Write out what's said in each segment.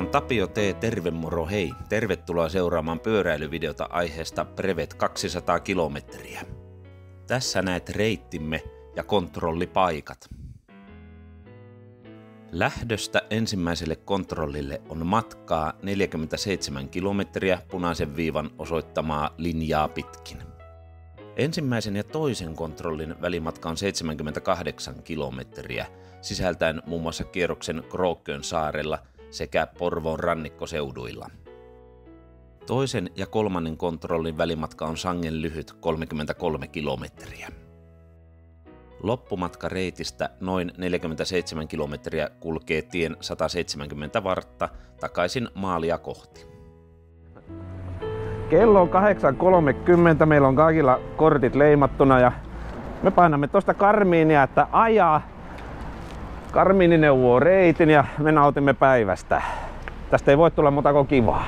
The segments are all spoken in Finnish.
on Tapio T. Terve moro hei! Tervetuloa seuraamaan pyöräilyvideota aiheesta Brevet 200 kilometriä. Tässä näet reittimme ja kontrollipaikat. Lähdöstä ensimmäiselle kontrollille on matkaa 47 kilometriä punaisen viivan osoittamaa linjaa pitkin. Ensimmäisen ja toisen kontrollin välimatka on 78 kilometriä, sisältäen muun muassa kierroksen Krookön saarella sekä Porvoon rannikkoseuduilla. Toisen ja kolmannen kontrollin välimatka on sangen lyhyt 33 kilometriä. Loppumatka reitistä noin 47 kilometriä kulkee tien 170 vartta takaisin maalia kohti. Kello on 8.30, meillä on kaikilla kortit leimattuna ja me painamme tuosta Garminia, että ajaa. Garmini neuvoo reitin ja me nautimme päivästä. Tästä ei voi tulla muuta kuin kivaa.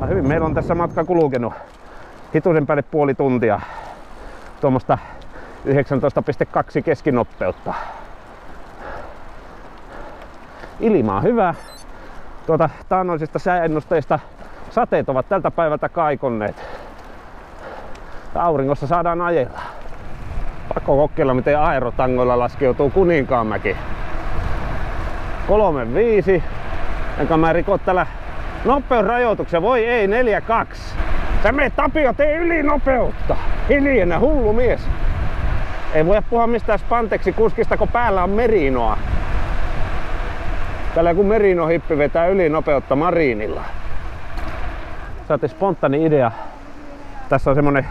Hyvin meillä on tässä matka kulkenut hitusen päälle puoli tuntia. Tuommoista 19,2 keskinopeutta. Ilma on hyvä. Taannoisista sääennusteista sateet ovat tältä päivältä kaikonneet. Auringossa saadaan ajella. Pakko kokeilla miten aerotangoilla laskeutuu Kuninkaanmäki. 3.5. Enkä mä riko täällä nopeusrajoituksia. Voi ei 4.2. Sä menet Tapio, tee ylinopeutta! Hiljene, hullu mies! Ei voi puhua mistään Spanteksi kuskista, kun päällä on Merinoa. Täällä joku Merino-hippi vetää ylinopeutta Marinilla. Saatiin spontaani idea. Tässä on semmonen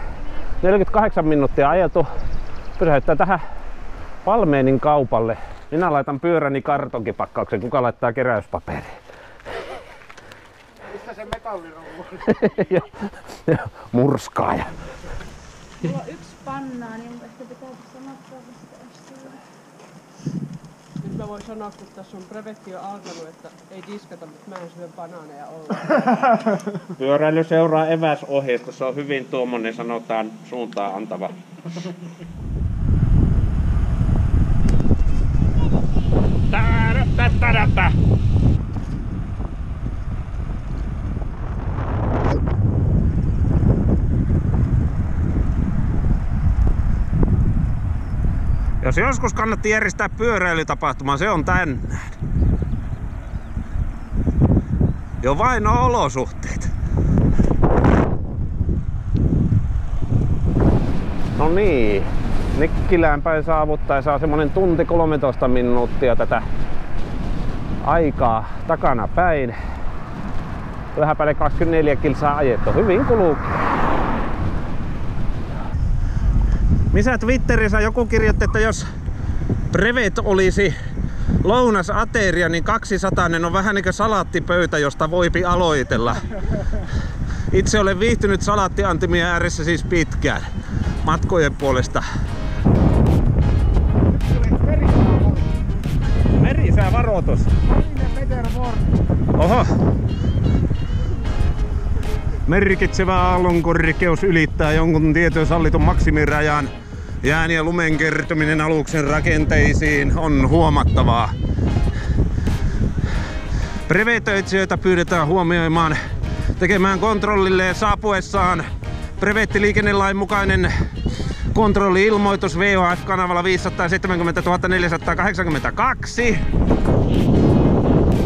48 minuuttia ajeltu. Pysähdyttää tähän Palmeenin kaupalle. Minä laitan pyöräni kartonkipakkaukseen, kuka laittaa keräyspaperiin. Mistä se metallirommu? Murskaaja. Mulla on yksi pannaa, niin ehkä pitää sanottaa vasta. Nyt mä voin sanoa, kun tässä on brevetti jo alkanut, että ei diskata, mutta mä en syö banaaneja ollenkaan. Pyöräily seuraa eväsohjeista. Se on hyvin tuommoinen, sanotaan, suuntaan antava. Jos joskus kannatti järjestää pyöräilytapahtuma, se on tänään. Jo vain on olosuhteet. No niin, Nikkilään päin saavuttaessa on semmonen tunti 13 minuuttia tätä aikaa takana päin. Vähän päälle 24 kilsaa ajettu. Hyvin kuluu. Missä Twitterissä joku kirjoitti, että jos Brevet olisi lounasateria, niin 200 on vähän niin kuin salaattipöytä, josta voipi aloitella. Itse olen viihtynyt salaattiantimien ääressä siis pitkään matkojen puolesta. Merisäävaroitus. Oho. Merkitsevä aallonkorkeus ylittää jonkun tietyn sallitun maksimirajan. Jään ja lumen kertyminen aluksen rakenteisiin on huomattavaa. Brevetöitsijöitä pyydetään huomioimaan tekemään kontrollille saapuessaan brevettiliikennelain mukainen kontrolli-ilmoitus VHF-kanavalla 570 482.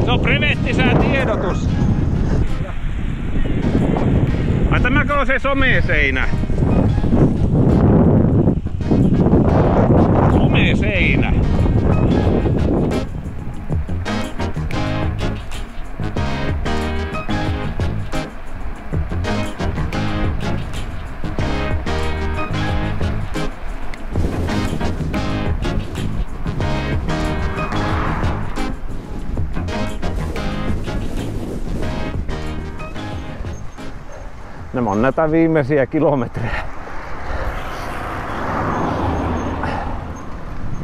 Se on brevettisää tiedotus. Ai tämäkö on se someseinä? Someseinä. Nämä on näitä viimeisiä kilometrejä.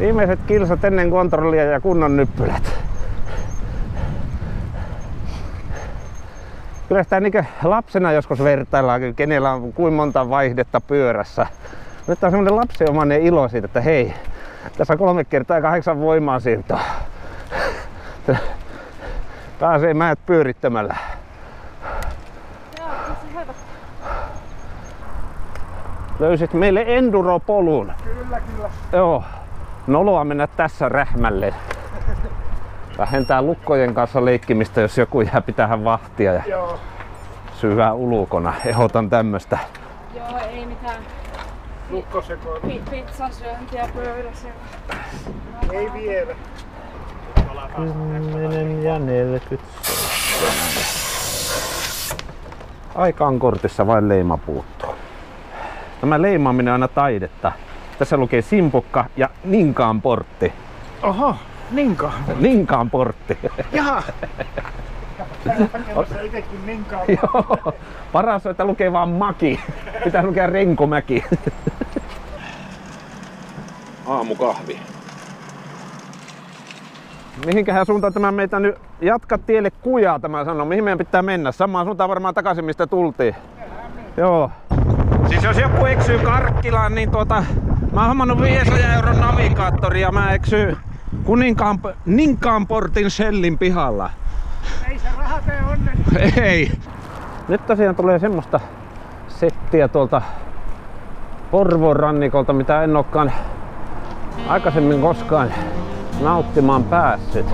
Viimeiset kilsat ennen kontrollia ja kunnon nyppylät. Kyllä sitä niin lapsena joskus vertaillaan, kenellä on kuin monta vaihdetta pyörässä. Nyt on semmoinen lapsiomainen ilo siitä, että hei, tässä on 3x8 voimansiirtoa. Pääsee mäet pyörittämällä. Löysit meille enduropolun. Kyllä. Joo. Noloa mennä tässä rähmälle. Vähentää lukkojen kanssa leikkimistä, jos joku jää pitähän vahtia ja syvää ulkona. Ehdotan tämmöstä. Joo, ei mitään. Pizzan syöntiä pöydässä. Ei vielä. 10 ja 40. Aikaan kortissa vain leima puuttuu. Tämä leimaaminen on aina taidetta. Tässä lukee simpukka ja Ninkaan portti. Oho, Ninkaan. Ninkaan portti. Jaha. Rakennussa itsekin Ninkaan. Joo. Paras on, että lukee vaan Maki. Pitää lukea Renkomäki. Aamukahvi. Mihinkähän suuntaan tämä meitä nyt jatka tielle kujaa, tämä sanoo. Mihin meidän pitää mennä? Samaan suuntaan varmaan takaisin, mistä tultiin. Joo. Siis jos joku eksyy Karkkilaan, niin mä oon hommannut 500 € navigaattori ja mä eksyn Ninkaanportin Shellin pihalla. Ei se raha tee onnen. Ei. Nyt tosiaan tulee semmoista settiä tuolta Porvoon rannikolta, mitä en olekaan aikaisemmin koskaan nauttimaan päässyt.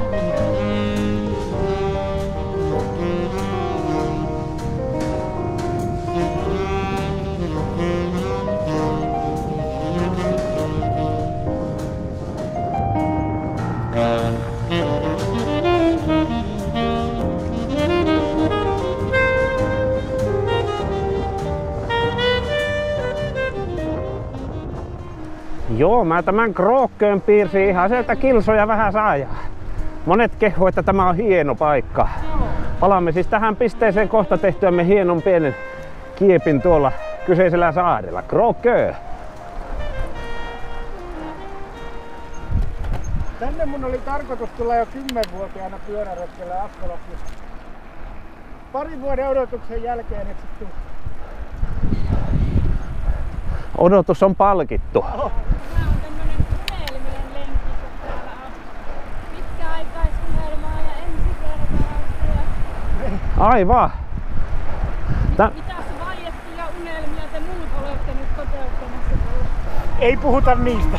Joo, mä tämän Kråkön piirsin ihan sieltä kilsoja vähän saajaa. Monet kehuu, että tämä on hieno paikka. Palaamme siis tähän pisteeseen kohta tehtyämme hienon pienen kiepin tuolla kyseisellä saarella. Kråkö! Tänne mun oli tarkoitus tulla jo 10-vuotiaana pyöräretkellä Askolassa. Parin vuoden odotuksen jälkeen et sit tuu. Odotus on palkittu. Tämä on tämmönen unelminen lenkki, kun täällä on pitkäaikaisunelmaa ja ensikertauksia. Aivan. Mitäs vaiettuja unelmia te muut olette nyt toteuttamassa tuolla? Ei puhuta niistä.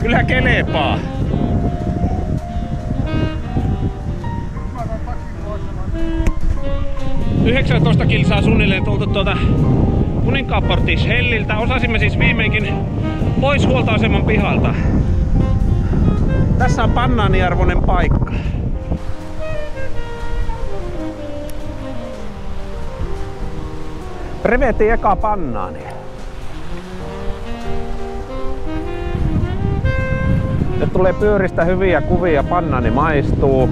Kyllä kelepaa. 19 kilsaa suunnilleen tultu tuolta Ninkaanportin Shelliltä. Osasimme siis viimeinkin pois huoltoaseman pihalta. Tässä on bannaaniarvoinen paikka. Brevetin eka bannaani. Nyt tulee pyöristä hyviä kuvia, bannaani maistuu.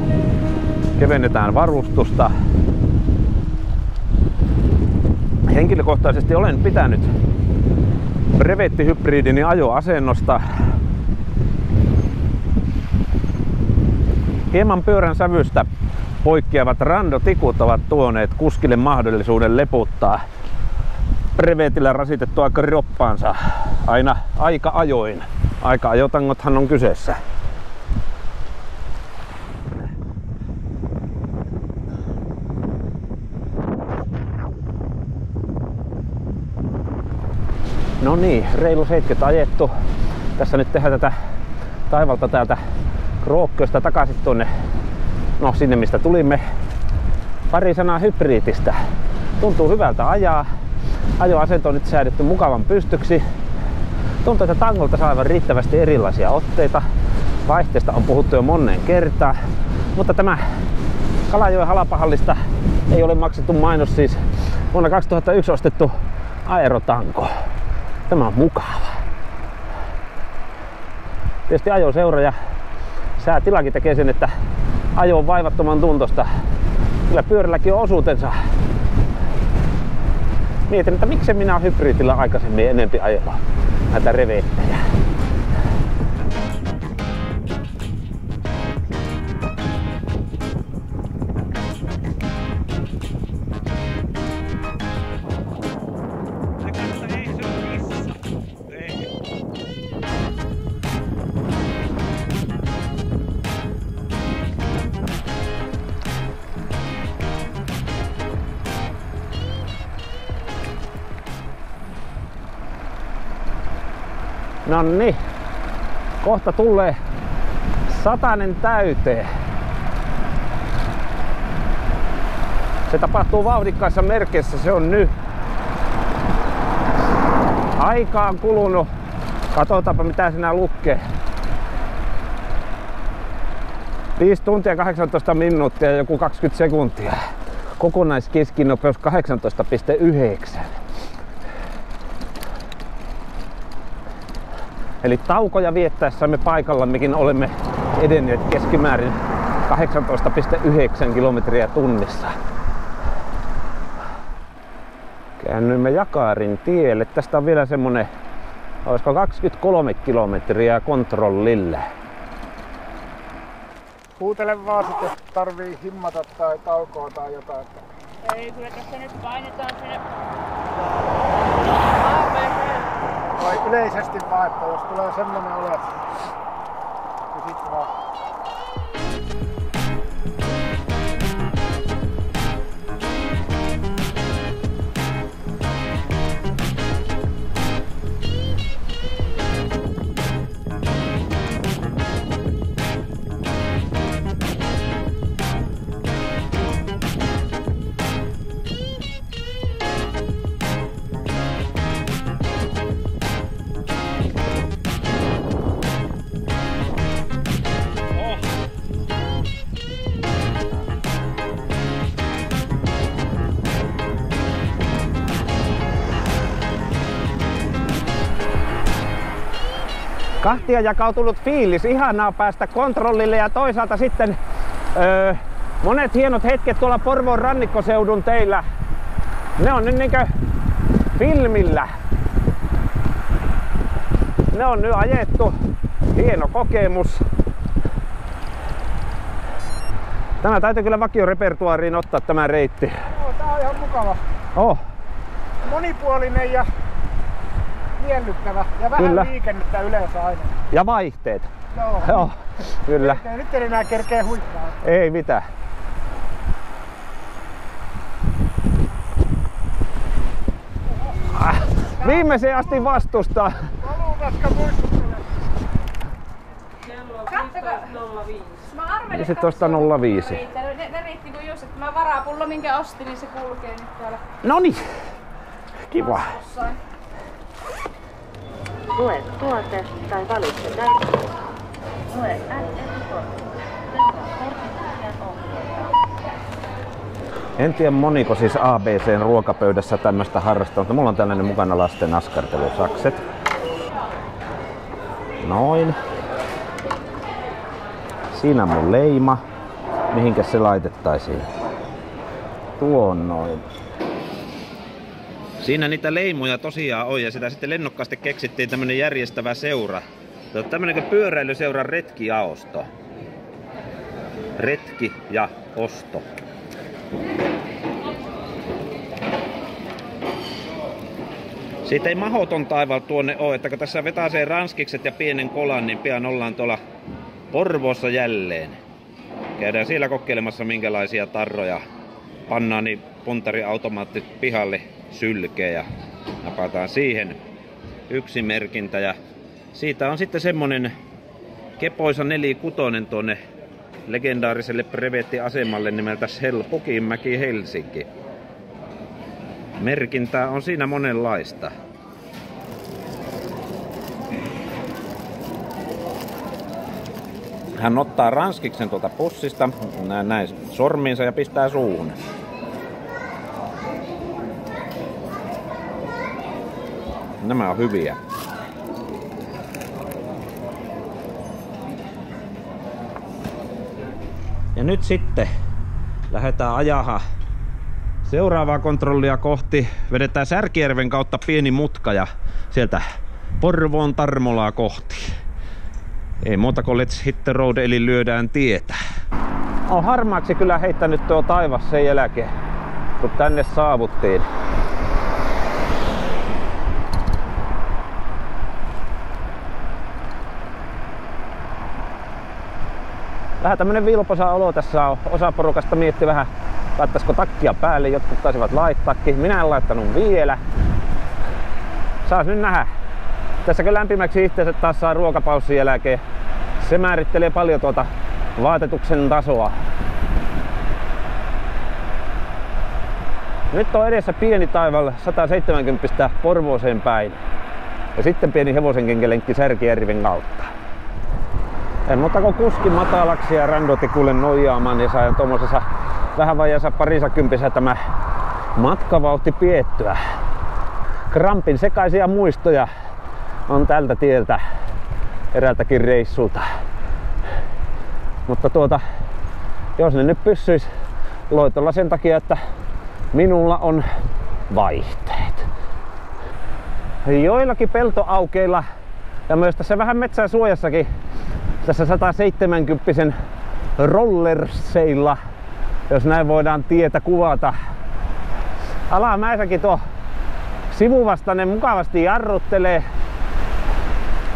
Kevennetään varustusta. Henkilökohtaisesti olen pitänyt brevettihybridini ajoasennosta. Hieman pyörän sävystä poikkeavat randotikut ovat tuoneet kuskille mahdollisuuden leputtaa brevetillä rasitettua kroppaansa aina aika ajoin. Aika-ajotangothan on kyseessä. No niin, reilu 70 ajettu. Tässä nyt tehdään tätä taivalta täältä Kråköstä takaisin tuonne, no sinne mistä tulimme. Pari sanaa hybridistä. Tuntuu hyvältä ajaa. Ajoasento on nyt säädetty mukavan pystyksi. Tuntuu, että tangolta saa aivan riittävästi erilaisia otteita. Vaihteesta on puhuttu jo moneen kertaan, mutta tämä Kalajoen halpahallista ei ole maksettu mainos, siis vuonna 2001 ostettu aerotanko. Tämä on mukava. Tietysti ajoseura ja säätilakin tekee sen, että ajo on vaivattoman tuntosta. Kyllä pyörälläkin on osuutensa. Mietin, että miksi minä olen hybridillä aikaisemmin enempi ajellut näitä revettejä. Nonni, kohta tulee 100 täyteen. Se tapahtuu vauhdikkaissa merkeissä, se on nyt. Aikaa on kulunut. Katsotaanpa mitä siinä lukee. 5 tuntia 18 minuuttia ja joku 20 sekuntia. Kokonaiskeskinopeus 18,9. Eli taukoja viettäessämme paikallammekin olemme edenneet keskimäärin 18,9 kilometriä tunnissa. Käännyimme Jakarin tielle. Tästä on vielä semmonen, olisiko 23 kilometriä kontrollille. Huutele vaan sitten, jos tarvii himmata tai taukoa tai jotain. Ei, kyllä tässä nyt painetaan sinne. Vai yleisesti vaan, että jos tulee semmonen olo, niin sit vaan. Kahtia jakautunut fiilis, ihanaa päästä kontrollille ja toisaalta sitten monet hienot hetket tuolla Porvoon rannikkoseudun teillä. Ne on nyt niinkö filmillä. Ne on nyt ajettu. Hieno kokemus. Tämä täytyy kyllä vakiorepertuaariin ottaa tämä reitti. Joo, tää on ihan mukava. Oh. Monipuolinen ja miellyttävä ja vähän kyllä. Liikennettä yleensä aina. Ja vaihteet. Joo. Joo, kyllä. Nyt ei enää kerkee huittaa. Ei mitään. Viimeiseen asti vastustaa. Valumatka muistuttelee. Kello on 15.05. Mä arvelin, 15.05. Ne riitti kun just, että mä varapullo minkä ostin, niin se kulkee nyt täällä. Noniin. Kiva. Jossain. Lue tuote tai valitse täysin. Lue NS-kortti. En tiedä moniko siis ABC:n ruokapöydässä tämmöstä harrastaa, mutta mulla on tällainen mukana lasten askartelusakset. Noin. Siinä on mun leima. Mihinkä se laitettaisiin? Tuon noin. Siinä niitä leimoja tosiaan on ja sitä sitten lennokkaasti keksittiin tämmönen järjestävä seura. Tämmönen kuin pyöräilyseuran retkijaosto. Retki ja osto. Siitä ei mahoton taival tuonne ole, että kun tässä vetäisee ranskikset ja pienen kolan, niin pian ollaan tuolla Porvoossa jälleen. Käydään siellä kokeilemassa minkälaisia tarroja pannaan niin puntariautomaattit pihalle sylkeä ja napataan siihen yksi merkintä ja siitä on sitten semmonen kepoisa 46 tuonne legendaariselle brevettiasemalle nimeltä Shell Pukinmäki Helsinki. Merkintää on siinä monenlaista. Hän ottaa ranskiksen tuolta pussista, näin sormiinsa ja pistää suuhun. Nämä on hyviä. Ja nyt sitten lähdetään ajamaan seuraavaa kontrollia kohti. Vedetään Särkijärven kautta pieni mutka ja sieltä Porvoon Tarmolaa kohti. Ei muuta kuin let's hit the road, eli lyödään tietä. On harmaaksi kyllä heittänyt tuo taivas sen jälkeen, kun tänne saavuttiin. Vähän tämmönen vilposa olo tässä on. Osa porukasta mietti vähän, laittaisiko takkia päälle. Jotkut taisivat laittaakin. Minä en laittanut vielä. Saas nyt nähdä. Tässäkö lämpimäksi itseensä taas saa ruokapaussin jälkeen. Se määrittelee paljon tuota vaatetuksen tasoa. Nyt on edessä pieni taival 170 Porvooseen päin. Ja sitten pieni hevosenkenkelenkki Särkijärven kautta. En muuta kuin kuskin matalaksi ja randotikulle nojaamaan ja sain tuommoisessa vähän vajaassa parisakympissä tämä matkavauhti piettyä. Krampin sekaisia muistoja on tältä tieltä eräältäkin reissulta. Mutta jos ne nyt pysyis loitolla sen takia, että minulla on vaihteet. Joillakin peltoaukeilla ja myös tässä vähän metsän suojassakin tässä 170 rollerseilla, jos näin voidaan tietä kuvata. Alamäessäkin tuo sivuvastainen mukavasti jarruttelee.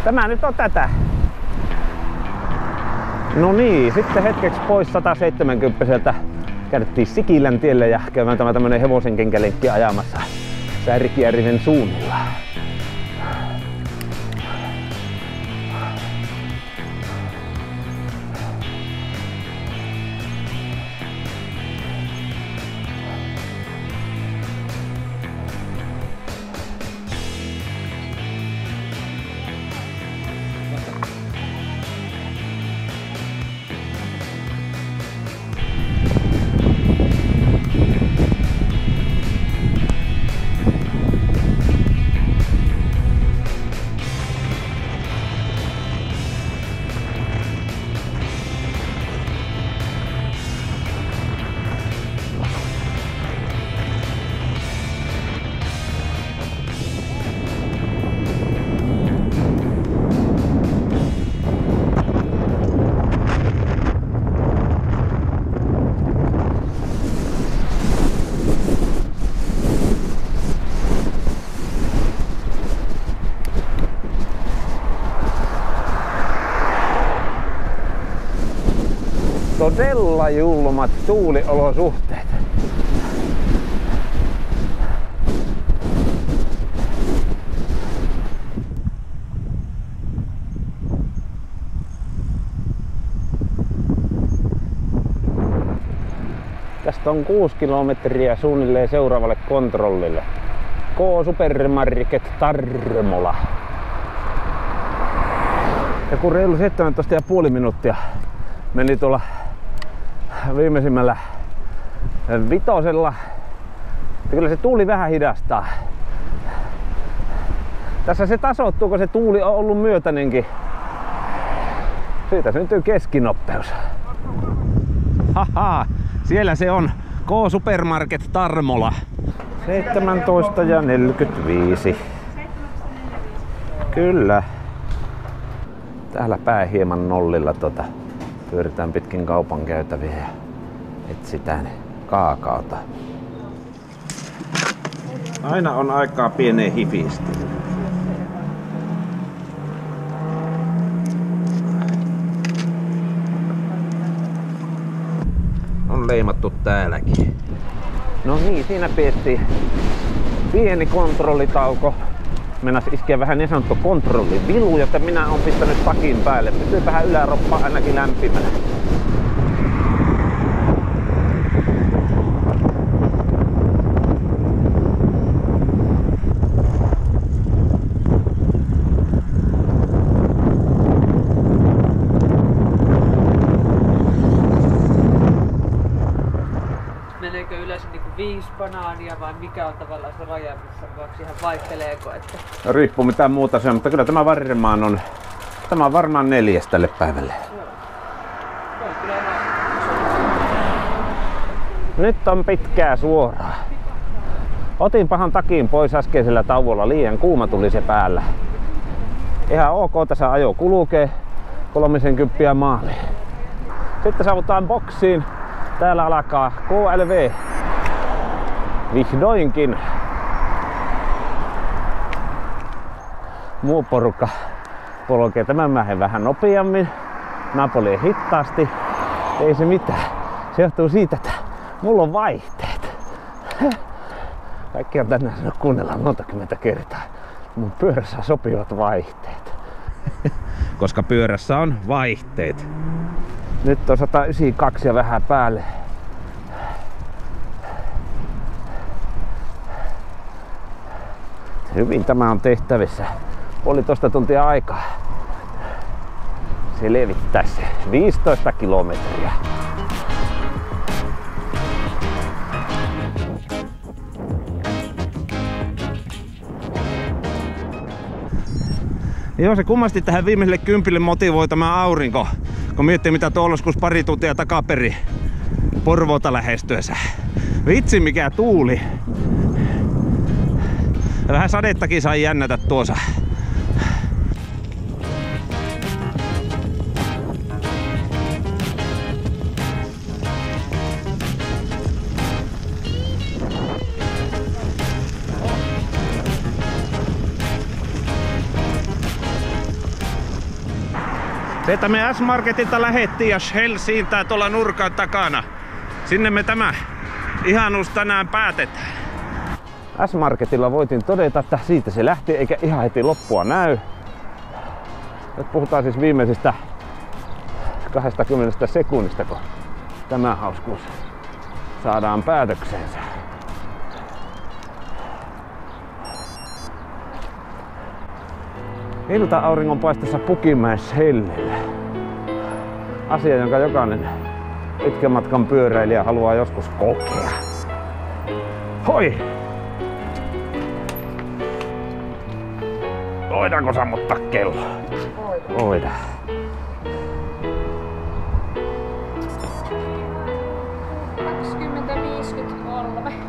Tämä nyt on tätä. No niin, sitten hetkeksi pois 170. Käydettiin Sikilän tielle ja käydään tämmönen hevosenkenkälenkki ajamassa Särkijärven suunnilla. Todella julmat tuuliolosuhteet. Tästä on 6 kilometriä suunnilleen seuraavalle kontrollille. K-Supermarket Tarmola. Ja kun reilu 17,5 minuuttia meni tuolla viimeisimmällä vitosella. Kyllä se tuuli vähän hidastaa. Tässä se tasoittuu, kun se tuuli on ollut myötäinenkin. Siitä syntyy keskinopeus. Haha, siellä se on. K-Supermarket Tarmola. 17:45. Kyllä. Täällä pää hieman nollilla pyöritään pitkin kaupan käytäviä ja etsitään kaakaota. Aina on aikaa pieneen hifistä. On leimattu täälläkin. No niin, siinä pidettiin pieni kontrollitauko. Mennäs iskeä vähän niin sanottu kontrollivilu, joten minä olen pistänyt takin päälle. Pysyypähän yläroppa ainakin lämpimänä. banaania vai mikä on tavallaan se raja, missä voiko ihan vaihteleeko? Että... Riippuu mitään muuta se on, mutta kyllä tämä varmaan on. Tämä on varmaan 4 tälle päivälle. Nyt on pitkää suoraa. Otin pahan takin pois äskeisellä tauolla, liian kuuma tuli se päällä. Ihan ok, tässä ajo kulkee 30 maaliin. Sitten saavutaan boksiin. Täällä alkaa KLV. Vihdoinkin. Muu porukka polkee tämän mähen vähän nopeammin. Mä poljen hitaasti. Ei se mitään. Se johtuu siitä, että mulla on vaihteet. Kaikki on tänään sanonut kuunnella monta kymmentä kertaa. Mun pyörässä on sopivat vaihteet. Koska pyörässä on vaihteet. Nyt on 192 ja vähän päälle. Hyvin tämä on tehtävissä. 1,5 tuntia aikaa. Se levittäisi 15 kilometriä. Joo, se kummasti tähän viimeiselle 10 motivoi tämä aurinko. Kun miettii mitä tuolla joskus pari tuntia takaperi Porvoota lähestyessä. Vitsi mikä tuuli. Ja vähän sadettakin sai jännätä tuossa. Sieltä me S-Marketilta lähettiin ja Shell siintää tuolla nurkan takana. Sinne me tämä ihanuus tänään päätetään. S-Marketilla voitin todeta, että siitä se lähti eikä ihan heti loppua näy. Nyt puhutaan siis viimeisistä 20 sekunnista, kun tämä hauskuus saadaan päätökseensä. Ilta-auringon paistessa Pukimäen Shellille. Asia, jonka jokainen pitkän matkan pyöräilijä haluaa joskus kokea. Hoi! Voidaanko sammuttaa kello? Voidaan.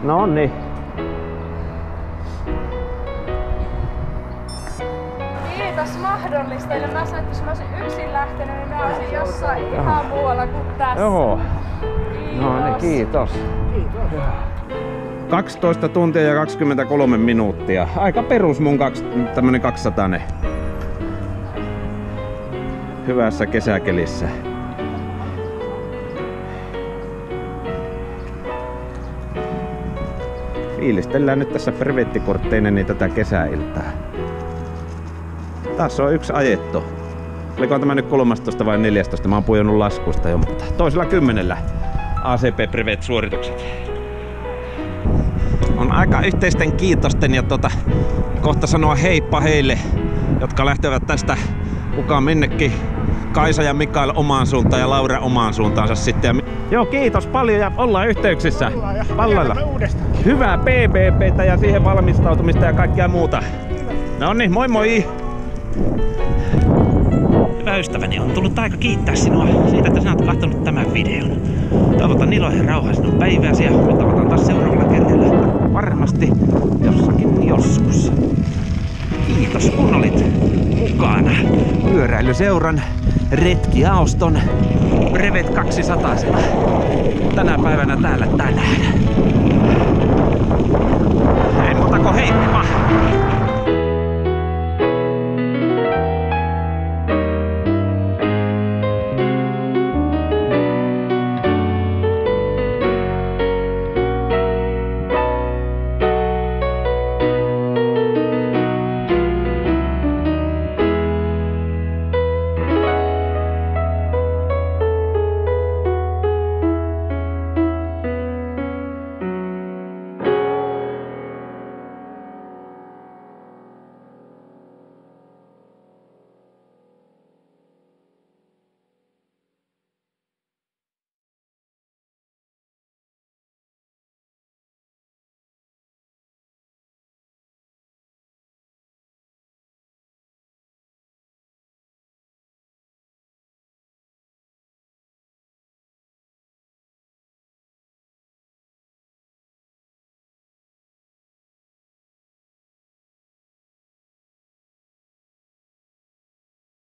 No niin. Kiitos mahdollistajille. Mä sanoin, että jos mä olisin yksin lähtenyt, niin mä olisin jossain ihan muualla kuin tässä. Joo. Kiitos. No niin, kiitos. 12 tuntia ja 23 minuuttia. Aika perus mun tämmönen 200. Hyvässä kesäkelissä. Fiilistellään nyt tässä brevettikortteinen niin tätä kesäiltaa. Tässä on yksi ajettu. Oliko tämä nyt 13 vai 14? Mä oon pujonnut laskusta jo, mutta toisella 10 ACP Brevet suoritukset. On aika yhteisten kiitosten ja kohta sanoa heippa heille, jotka lähtevät tästä kukaan minnekin. Kaisa ja Mikael omaan suuntaan ja Laura omaan suuntaansa sitten. Joo, kiitos paljon ja ollaan yhteyksissä. Pallalla. Hyvää PBB:tä ja siihen valmistautumista ja kaikkea muuta. No niin, moi moi! Hyvä ystäväni, on tullut aika kiittää sinua siitä, että sinä olet katsonut tämän videon. Toivotan iloa ja rauhaa sinun päivääsi ja me tavataan taas seuraavalla kerralla. Varmasti jossakin joskus. Kiitos kun olit mukana pyöräilyseuran retkijaoston Brevet 200 tänä päivänä täällä tänään. Ei muuta kuin heippa!